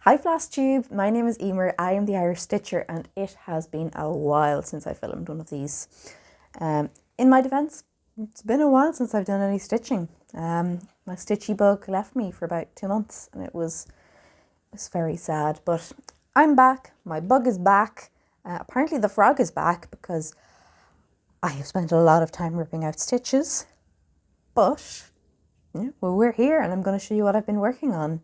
Hi Flosstube, my name is Emer, I am the Irish Stitcher and it has been a while since I filmed one of these. In my defence, it's been a while since I've done any stitching. My Stitchy bug left me for about 2 months and it was very sad, but I'm back, my bug is back. Apparently the frog is back because I have spent a lot of time ripping out stitches, but yeah, well, we're here and I'm going to show you what I've been working on.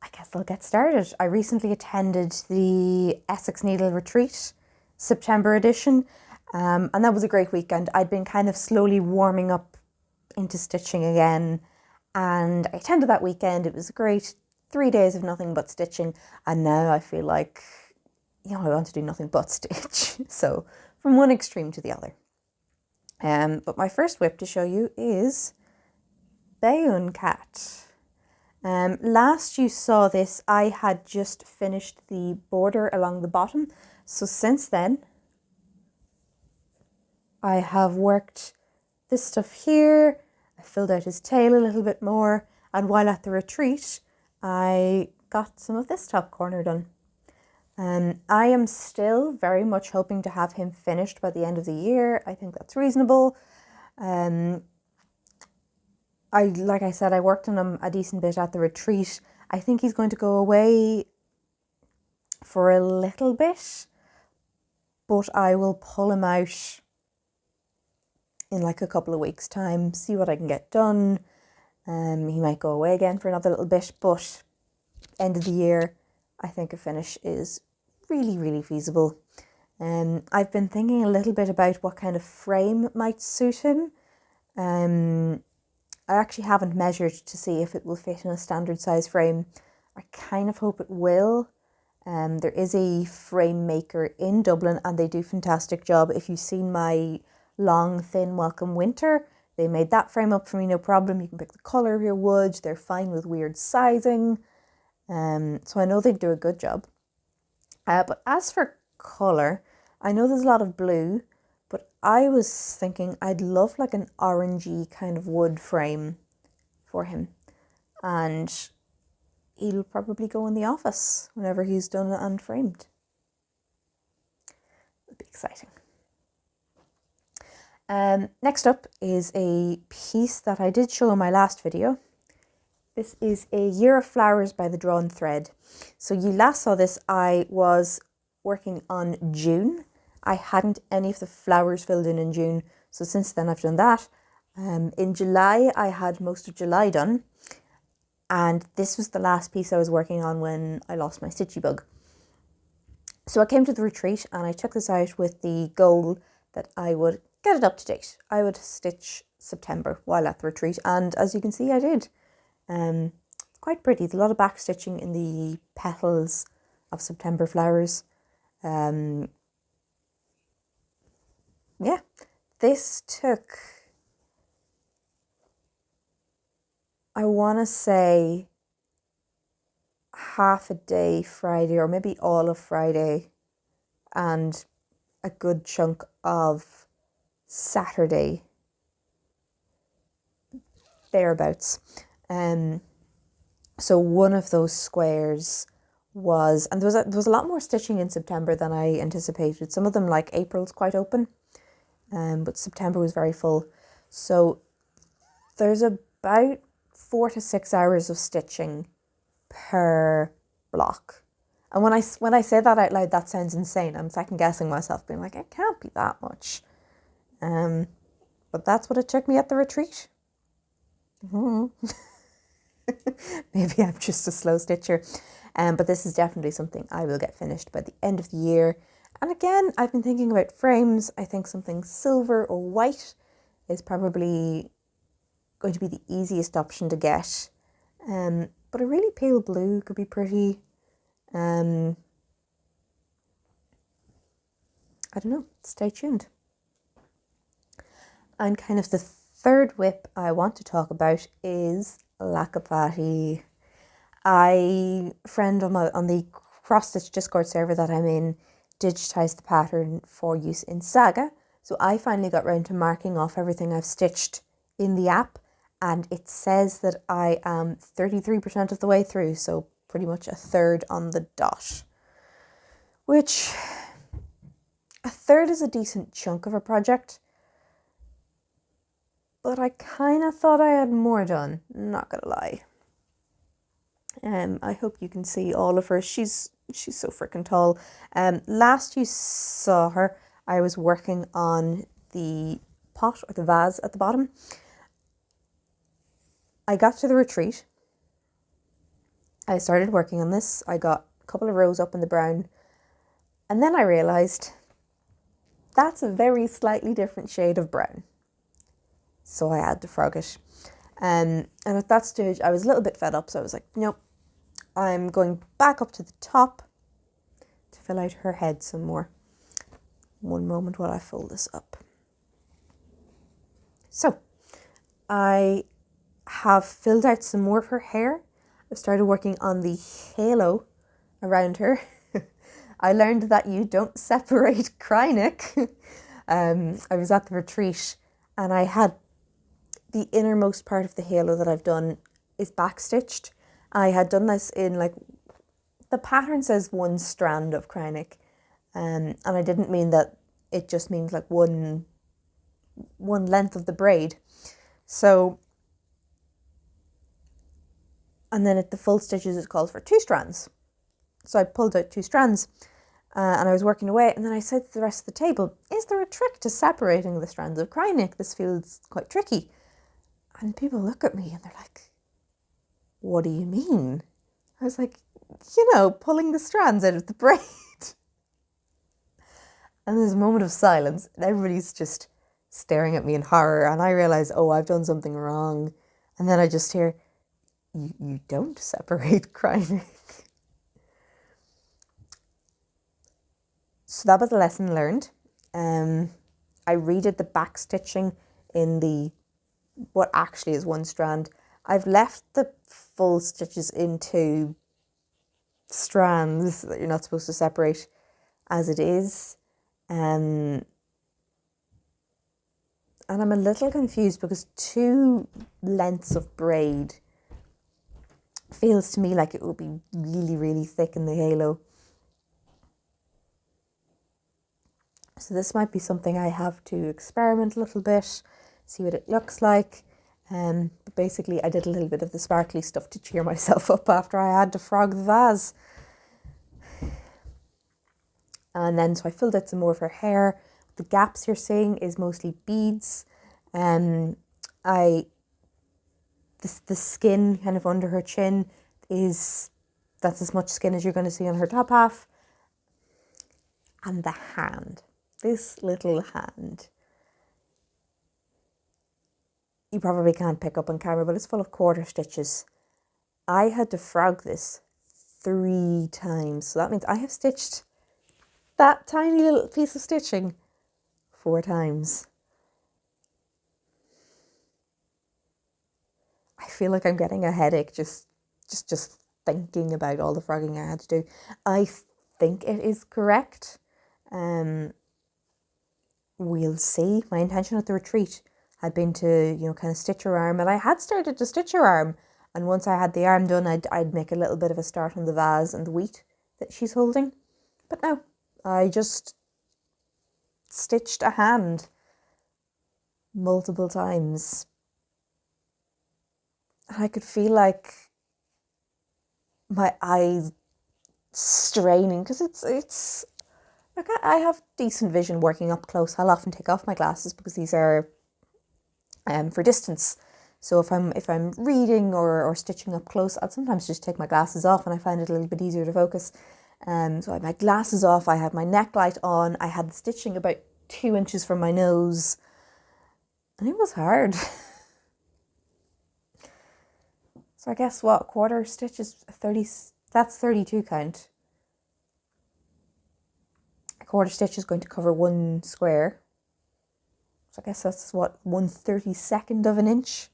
I guess I'll get started. I recently attended the Essex Needle Retreat, September edition, and that was a great weekend. I'd been kind of slowly warming up into stitching again, and I attended that weekend. It was a great 3 days of nothing but stitching, and now I feel like, I want to do nothing but stitch. So from one extreme to the other. But my first whip to show you is Bayun Cat. Last you saw this, I had just finished the border along the bottom. So since then, I have worked this stuff here. I filled out his tail a little bit more. And while at the retreat, I got some of this top corner done. I am still very much hoping to have him finished by the end of the year. I think that's reasonable. Like I said, I worked on him a decent bit at the retreat. I think he's going to go away for a little bit, but I will pull him out in like a couple of weeks' time, see what I can get done. He might go away again for another little bit, but end of the year, I think a finish is really, really feasible. I've been thinking a little bit about what kind of frame might suit him. I actually haven't measured to see if it will fit in a standard size frame. I kind of hope it will. There is a frame maker in Dublin and they do a fantastic job. If you've seen my long, thin Welcome Winter, they made that frame up for me, no problem. You can pick the colour of your wood. They're fine with weird sizing. So I know they do a good job. But as for colour, I know there's a lot of blue, but I was thinking I'd love like an orangey kind of wood frame for him. And he'll probably go in the office whenever he's done and framed. It'll be exciting. Next up is a piece that I did show in my last video. This is a Year of Flowers by the Drawn Thread. So you last saw this, I was working on June. I hadn't any of the flowers filled in June, so since then I've done that. In July, I had most of July done, and this was the last piece I was working on when I lost my Stitchy bug. So I came to the retreat and I took this out with the goal that I would get it up to date. I would stitch September while at the retreat, and as you can see, I did. Quite pretty. There's a lot of back stitching in the petals of September flowers. Yeah, this took, I want to say, half a day Friday, or maybe all of Friday, and a good chunk of Saturday, thereabouts. So one of those squares was, and there was a lot more stitching in September than I anticipated. Some of them, like April's, quite open. But September was very full. So there's about 4 to 6 hours of stitching per block. And when I say that out loud, that sounds insane. I'm second guessing myself, being like, it can't be that much. But that's what it took me at the retreat. Maybe I'm just a slow stitcher. But this is definitely something I will get finished by the end of the year. And again, I've been thinking about frames. I think something silver or white is probably going to be the easiest option to get. But a really pale blue could be pretty. I don't know, stay tuned. And kind of the third whip I want to talk about is Lakapati. Friend on the cross-stitch Discord server that I'm in digitized the pattern for use in Saga. So I finally got round to marking off everything I've stitched in the app and it says that I am 33% of the way through, so pretty much a third on the dot, which a third is a decent chunk of a project, but I kind of thought I had more done, not gonna lie. I hope you can see all of her. She's so freaking tall. Last you saw her, I was working on the pot or the vase at the bottom. I got to the retreat. I started working on this. I got a couple of rows up in the brown, and then I realised that's a very slightly different shade of brown. So I had to frog it. And at that stage, I was a little bit fed up, so I was like, nope, I'm going back up to the top to fill out her head some more. One moment while I fold this up. So I have filled out some more of her hair. I've started working on the halo around her. I learned that you don't separate Krynic. I was at the retreat and I had the innermost part of the halo that I've done is backstitched. I had done this in like, the pattern says one strand of Krynic, and I didn't mean that, it just means like one length of the braid. So, and then at the full stitches it calls for 2 strands. So I pulled out 2 strands and I was working away, and then I said to the rest of the table, is there a trick to separating the strands of Krynic? This feels quite tricky. And people look at me and they're like, what do you mean? I was like, pulling the strands out of the braid. And there's a moment of silence and everybody's just staring at me in horror, and I realise, oh, I've done something wrong. And then I just hear, you don't separate Krynic. So that was a lesson learned. I redid the back stitching in the what actually is 1 strand. I've left the full stitches into strands that you're not supposed to separate as it is. And I'm a little confused because 2 lengths of braid feels to me like it would be really, really thick in the halo. So this might be something I have to experiment a little bit, see what it looks like. But basically I did a little bit of the sparkly stuff to cheer myself up after I had to frog the vase. And then so I filled out some more of her hair. The gaps you're seeing is mostly beads. The skin kind of under her chin that's as much skin as you're going to see on her top half. And the hand, this little hand. You probably can't pick up on camera, but it's full of quarter stitches. I had to frog this 3 times. So that means I have stitched that tiny little piece of stitching 4 times. I feel like I'm getting a headache just thinking about all the frogging I had to do. I think it is correct. We'll see. My intention at the retreat had been to, kind of stitch her arm, and I had started to stitch her arm. And once I had the arm done, I'd make a little bit of a start on the vase and the wheat that she's holding. But no, I just stitched a hand multiple times. I could feel like my eyes straining because it's like I have decent vision working up close. I'll often take off my glasses because these are for distance. So if I'm reading or stitching up close, I'll sometimes just take my glasses off, and I find it a little bit easier to focus. So I had my glasses off, I had my neck light on, I had the stitching about 2 inches from my nose, and it was hard. So I guess what, quarter stitch is 30, that's 32 count. A quarter stitch is going to cover 1 square. So I guess that's what, 1/32 of an inch.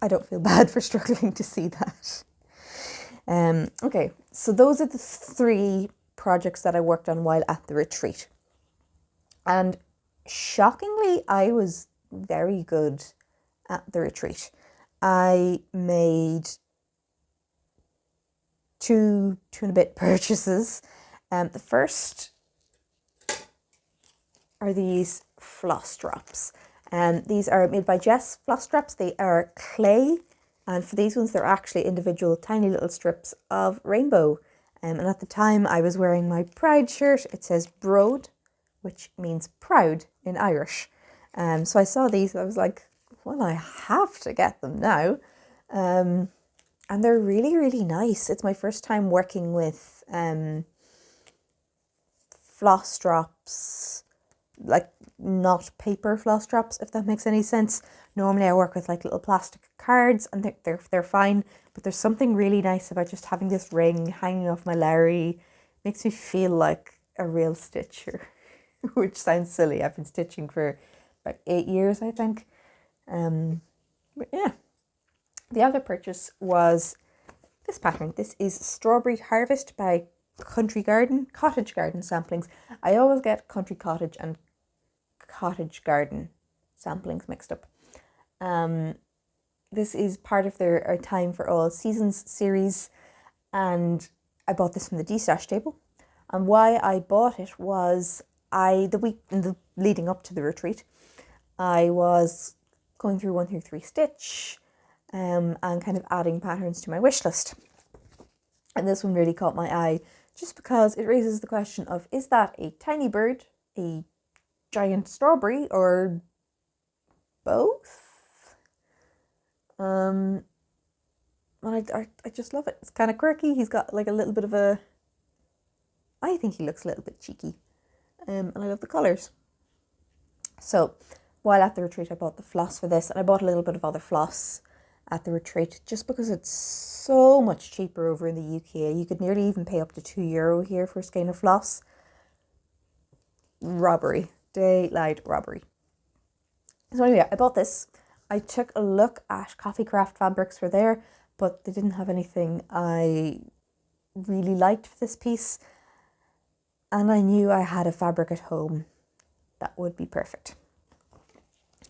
I don't feel bad for struggling to see that. Okay, so those are the 3 projects that I worked on while at the retreat. And shockingly, I was very good at the retreat. I made two and a bit purchases. The first are these floss drops. These are made by Jess floss drops. They are clay, and for these ones they're actually individual tiny little strips of rainbow. And at the time I was wearing my Pride shirt. It says Broad, which means proud in Irish. So I saw these and I was like, well, I have to get them now. And they're really, really nice. It's my first time working with floss drops, like not paper floss drops, if that makes any sense. Normally I work with like little plastic cards and they're fine, but there's something really nice about just having this ring hanging off my Larry. Makes me feel like a real stitcher, which sounds silly. I've been stitching for about 8 years, I think. But yeah, the other purchase was this pattern. This is Strawberry Harvest by Cottage Garden samplings. I always get Country Cottage and Cottage Garden samplings mixed up. This is part of their Time for All Seasons series, and I bought this from the D-Stash table. And why I bought it was the week leading up to the retreat, I was going through 1 through 3 Stitch and kind of adding patterns to my wish list. And this one really caught my eye just because it raises the question of, is that a tiny bird, a giant strawberry, or both? And I just love it. It's kind of quirky. He's got like a little bit of a, I think he looks a little bit cheeky. And I love the colours. So while at the retreat I bought the floss for this, and I bought a little bit of other floss at the retreat just because it's so much cheaper over in the UK. You could nearly even pay up to €2 here for a skein of floss. Robbery. Daylight robbery. So anyway, I bought this. I took a look at Coffee Craft fabrics for there, but they didn't have anything I really liked for this piece. And I knew I had a fabric at home that would be perfect.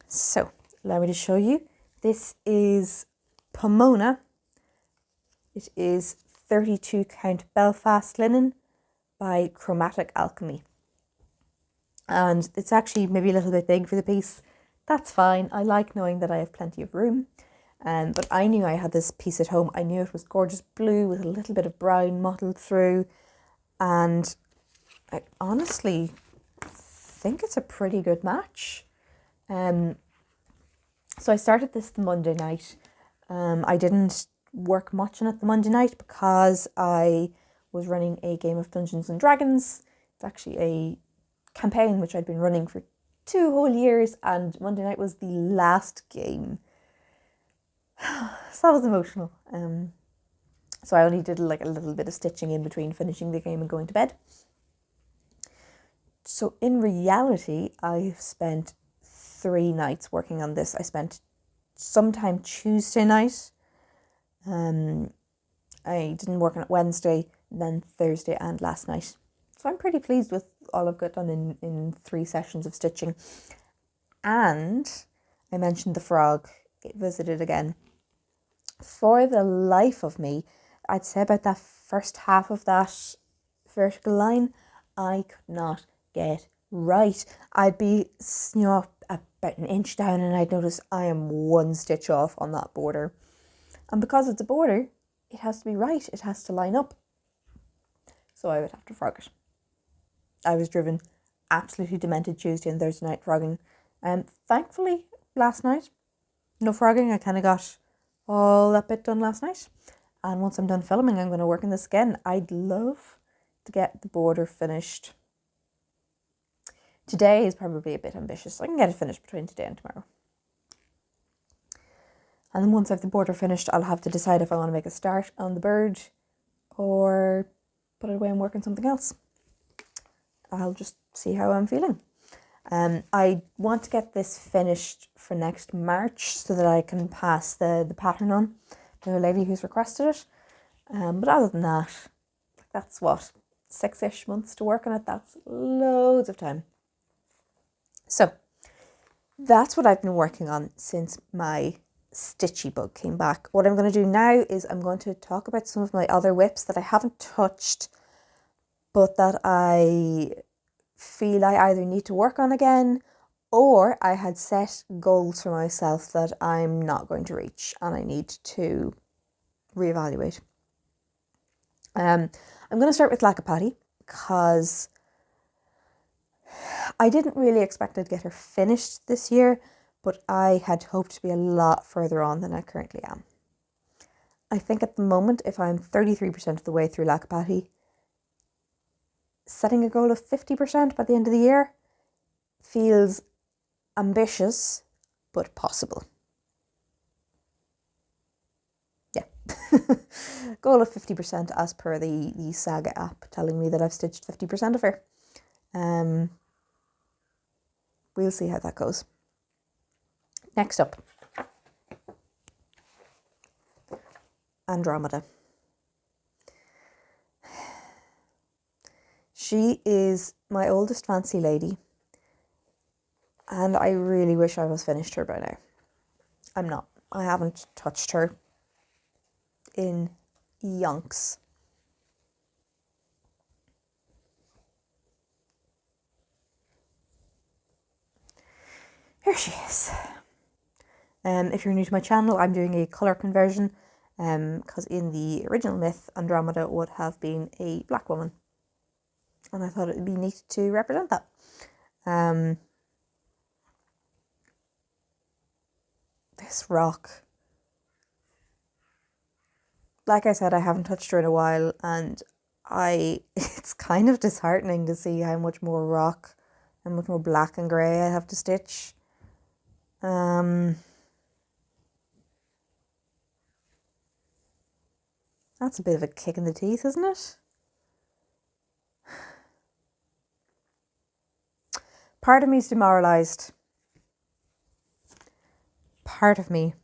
So allow me to show you. This is Pomona. It is 32 count Belfast linen by Chromatic Alchemy. And it's actually maybe a little bit big for the piece. That's fine. I like knowing that I have plenty of room. But I knew I had this piece at home. I knew it was gorgeous blue with a little bit of brown mottled through. And I honestly think it's a pretty good match. So I started this the Monday night. I didn't work much on it the Monday night because I was running a game of Dungeons and Dragons. It's actually a campaign which I'd been running for 2 whole years, and Monday night was the last game. So that was emotional. So I only did like a little bit of stitching in between finishing the game and going to bed. So in reality, I've spent 3 nights working on this. I spent sometime Tuesday night. I didn't work on it Wednesday, then Thursday and last night. So I'm pretty pleased with all I've got done in 3 sessions of stitching. And I mentioned the frog. It visited again. For the life of me, I'd say about that first half of that vertical line, I could not get right. I'd be, about an inch down and I'd notice I am 1 stitch off on that border. And because it's a border, it has to be right. It has to line up. So I would have to frog it. I was driven absolutely demented Tuesday and Thursday night frogging. And thankfully, last night, no frogging. I kind of got all that bit done last night. And once I'm done filming, I'm going to work on this again. I'd love to get the border finished. Today is probably a bit ambitious. I can get it finished between today and tomorrow. And then once I have the border finished, I'll have to decide if I want to make a start on the bird or put it away and work on something else. I'll just see how I'm feeling. I want to get this finished for next March so that I can pass the pattern on to a lady who's requested it. But other than that, that's what, 6-ish months to work on it. That's loads of time. So that's what I've been working on since my Stitchy bug came back. What I'm going to do now is I'm going to talk about some of my other whips that I haven't touched, but that I feel I either need to work on again, or I had set goals for myself that I'm not going to reach and I need to reevaluate. I'm going to start with Lakapati because I didn't really expect I'd get her finished this year, but I had hoped to be a lot further on than I currently am. I think at the moment, if I'm 33% of the way through Lakapati, setting a goal of 50% by the end of the year feels ambitious, but possible. Yeah. Goal of 50% as per the Saga app telling me that I've stitched 50% of her. We'll see how that goes. Next up, Andromeda. She is my oldest fancy lady, and I really wish I was finished her by now. I'm not. I haven't touched her in yonks. Here she is. If you're new to my channel, I'm doing a colour conversion because in the original myth, Andromeda would have been a black woman. And I thought it would be neat to represent that. This rock. Like I said, I haven't touched her in a while, and it's kind of disheartening to see how much more rock and much more black and grey I have to stitch. That's a bit of a kick in the teeth, isn't it? Part of me is demoralised. Part of me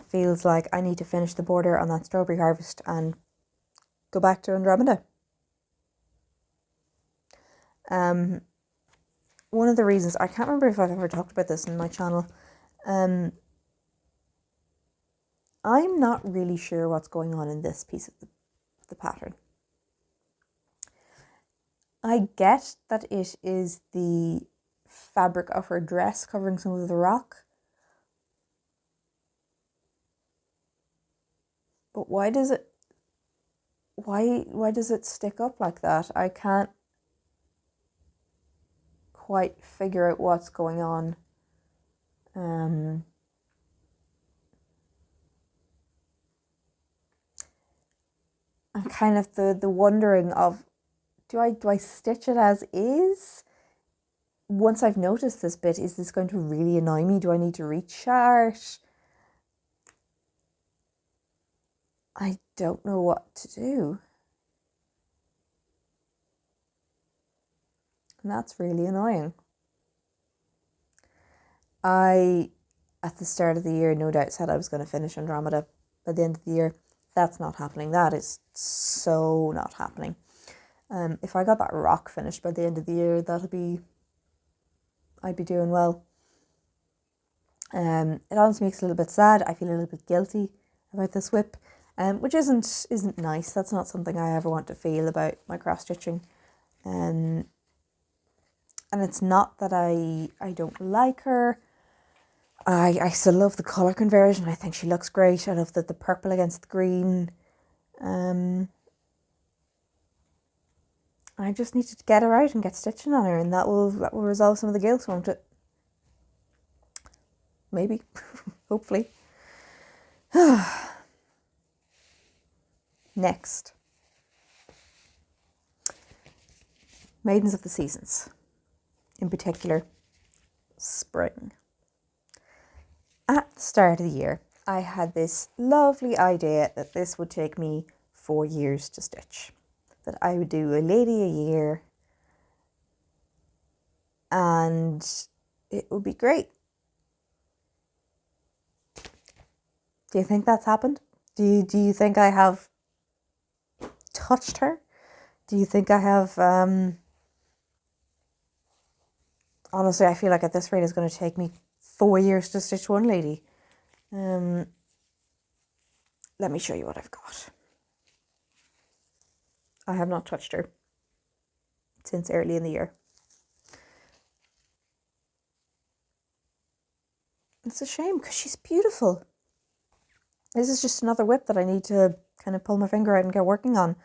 feels like I need to finish the border on that strawberry harvest and go back to Andromeda. One of the reasons, I can't remember if I've ever talked about this in my channel, I'm not really sure what's going on in this piece of the pattern. I get that it is the fabric of her dress covering some of the rock, but why does it stick up like that? I can't quite figure out what's going on. And kind of the wondering of, do I stitch it as is? Once I've noticed this bit, is this going to really annoy me? Do I need to rechart? I don't know what to do. And that's really annoying. I, at the start of the year, no doubt said I was going to finish Andromeda by the end of the year. That's not happening. That is so not happening. If I got that rock finished by the end of the year, I'd be doing well. It honestly makes it a little bit sad. I feel a little bit guilty about this whip, which isn't nice. That's not something I ever want to feel about my cross stitching. And it's not that I don't like her. I still love the colour conversion. I think she looks great. I love the purple against the green. I just need to get her out and get stitching on her, and that will resolve some of the guilt, won't it? Maybe. Hopefully. Next. Maidens of the Seasons. In particular, spring. At the start of the year, I had this lovely idea that this would take me 4 years to stitch. That I would do a lady a year and it would be great. Do you think that's happened? Do you think I have touched her? Do you think I have honestly, I feel like at this rate it's going to take me 4 years to stitch one lady. Let me show you what I've got. I have not touched her since early in the year. It's a shame because she's beautiful. This is just another whip that I need to kind of pull my finger out and get working on.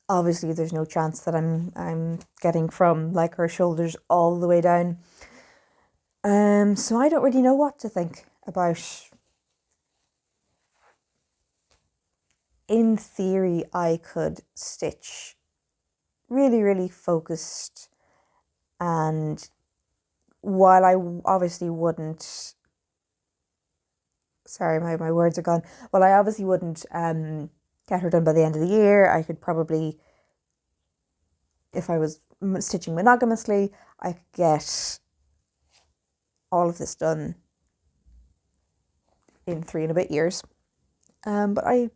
Obviously, there's no chance that I'm getting from like her shoulders all the way down. So I don't really know what to think about. In theory, I could stitch really, really focused, and while I obviously wouldn't, sorry, my words are gone. Well, I obviously wouldn't get her done by the end of the year. I could probably, if I was stitching monogamously, I could get all of this done in 3 and a bit years. But I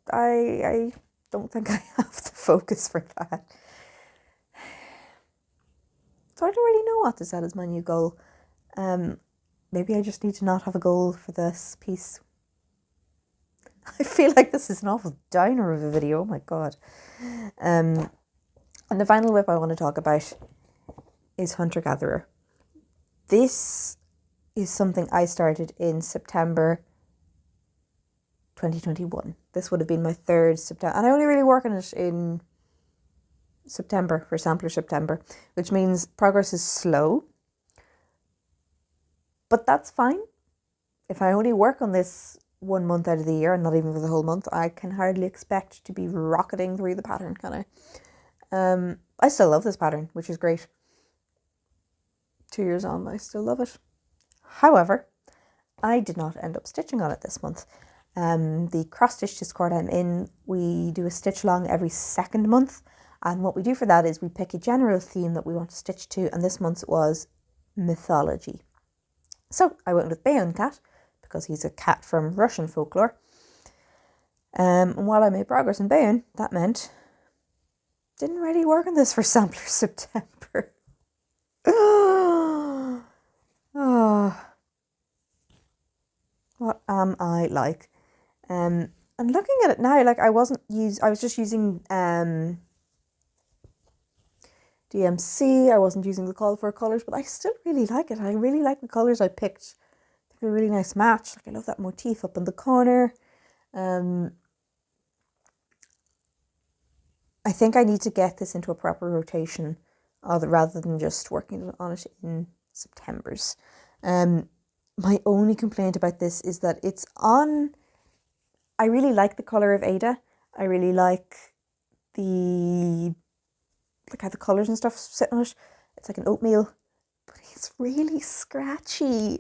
don't think I have the focus for that. So I don't really know what to set as my new goal. Maybe I just need to not have a goal for this piece. I feel like this is an awful downer of a video. Oh my god. And the final whip I want to talk about is Huntergatherer. This is something I started in September 2021. This would have been my 3rd September. And I only really work on it in September, for Sampler September, which means progress is slow. But that's fine. If I only work on this 1 month out of the year, and not even for the whole month, I can hardly expect to be rocketing through the pattern, can I? I still love this pattern, which is great. 2 years on, I still love it. However, I did not end up stitching on it this month. The cross stitch Discord I'm in, we do a stitch along every 2nd month, and what we do for that is we pick a general theme that we want to stitch to, and this month was mythology. So I went with Bayon Cat because he's a cat from Russian folklore. And while I made progress in Bayon, that meant didn't really work on this for Sampler September. Oh, what am I like? And looking at it now, like I was just using DMC. I wasn't using the call for colours, but I still really like it. I really like the colours I picked. They're a really nice match. Like I love that motif up in the corner. I think I need to get this into a proper rotation rather than just working on it in September's. My only complaint about this is that it's on. I really like the colour of Ada. I really like how the colours and stuff sit on it. It's like an oatmeal, but it's really scratchy.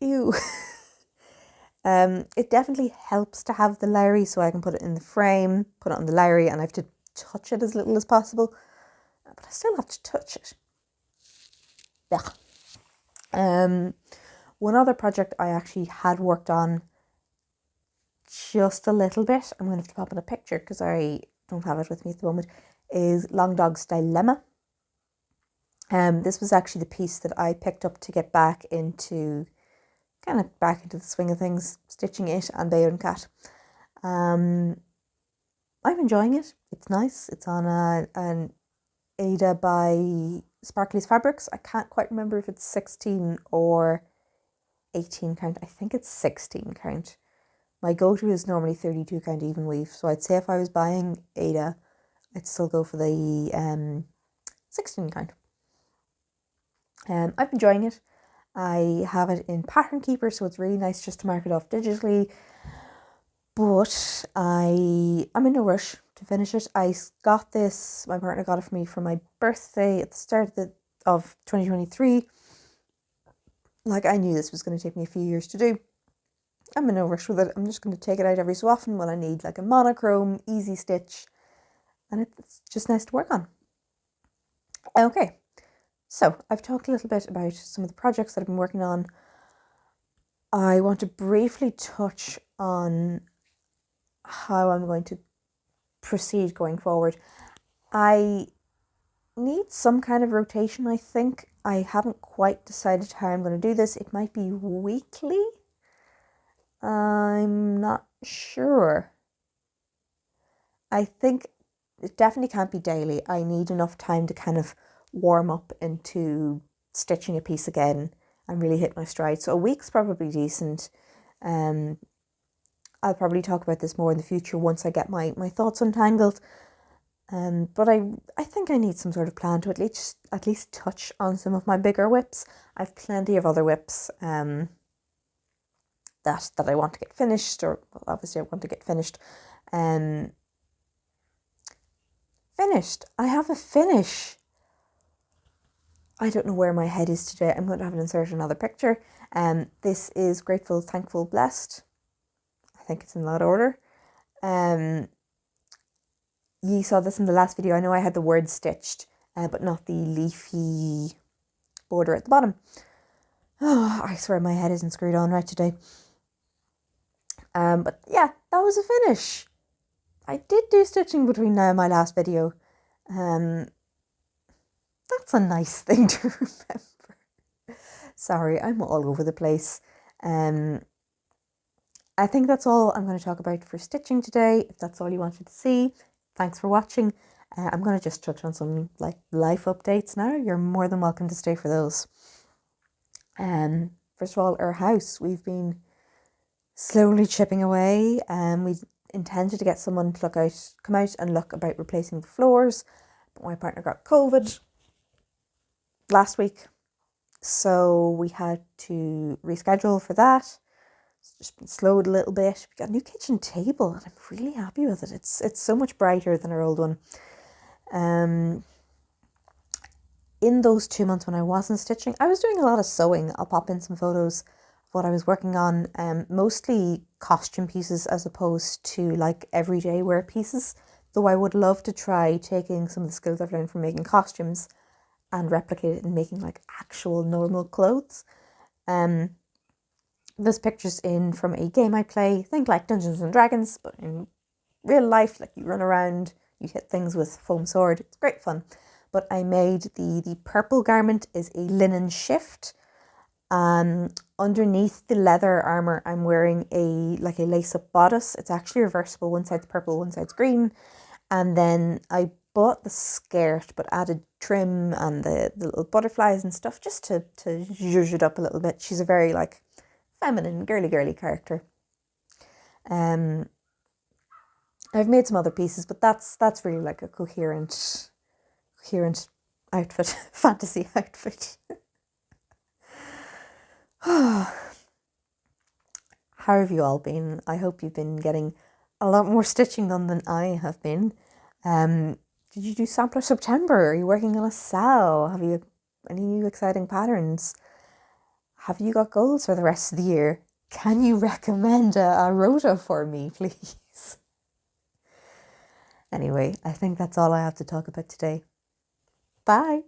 Ew. It definitely helps to have the Lowry, so I can put it in the frame, put it on the Lowry, and I have to touch it as little as possible. But I still have to touch it. Yeah. One other project I actually had worked on just a little bit, I'm going to have to pop in a picture because I don't have it with me at the moment, is Long Dog's Dilemma. This was actually the piece that I picked up to get back into the swing of things, stitching it and Bayon Cat. I'm enjoying it. It's nice. It's on an Ada by Sparkly's Fabrics. I can't quite remember if it's 16 or 18 count. I think it's 16 count. My go-to is normally 32 count even weave. So I'd say if I was buying Ada, I'd still go for the 16 count. I'm enjoying it. I have it in Pattern Keeper, so it's really nice just to mark it off digitally. But I'm in no rush to finish it. I got this, my partner got it for me for my birthday at the start of 2023. Like, I knew this was going to take me a few years to do. I'm in no rush with it. I'm just going to take it out every so often when I need like a monochrome, easy stitch. And it's just nice to work on. Okay. So, I've talked a little bit about some of the projects that I've been working on. I want to briefly touch on how I'm going to proceed going forward. I needs some kind of rotation, I think. I haven't quite decided how I'm going to do this. It might be weekly. I'm not sure. I think it definitely can't be daily. I need enough time to kind of warm up into stitching a piece again and really hit my stride. So a week's probably decent. I'll probably talk about this more in the future once I get my thoughts untangled. But I think I need some sort of plan to at least touch on some of my bigger whips. I've plenty of other whips that I want to get finished, or well, obviously I want to get finished. Finished. I have a finish. I don't know where my head is today. I'm going to have to insert another picture. This is Grateful, Thankful, Blessed. I think it's in that order. You saw this in the last video. I know I had the word stitched, but not the leafy border at the bottom. Oh, I swear my head isn't screwed on right today. But yeah, that was a finish. I did do stitching between now and my last video. That's a nice thing to remember. Sorry, I'm all over the place. I think that's all I'm going to talk about for stitching today. If that's all you wanted to see, thanks for watching. I'm going to just touch on some like life updates now. You're more than welcome to stay for those. First of all, our house, we've been slowly chipping away. We intended to get someone to come out and look about replacing the floors, but my partner got COVID last week, so we had to reschedule for that. It's just been slowed a little bit. We got a new kitchen table and I'm really happy with it. It's so much brighter than our old one. In those 2 months when I wasn't stitching, I was doing a lot of sewing. I'll pop in some photos of what I was working on, mostly costume pieces as opposed to like everyday wear pieces, though I would love to try taking some of the skills I've learned from making costumes and replicate it in making like actual normal clothes. This picture's in from a game I play, think like Dungeons and Dragons, but in real life, like you run around, you hit things with foam sword. It's great fun. But I made the purple garment is a linen shift. Underneath the leather armor, I'm wearing a lace-up bodice. It's actually reversible. One side's purple, one side's green. And then I bought the skirt, but added trim and the little butterflies and stuff just to zhuzh it up a little bit. She's a very like feminine, girly character. I've made some other pieces, but that's really like a coherent outfit, fantasy outfit. How have you all been? I hope you've been getting a lot more stitching done than I have been. Did you do Sampler September? Are you working on a sale? Have you any new exciting patterns? Have you got goals for the rest of the year? Can you recommend a rota for me, please? Anyway, I think that's all I have to talk about today. Bye.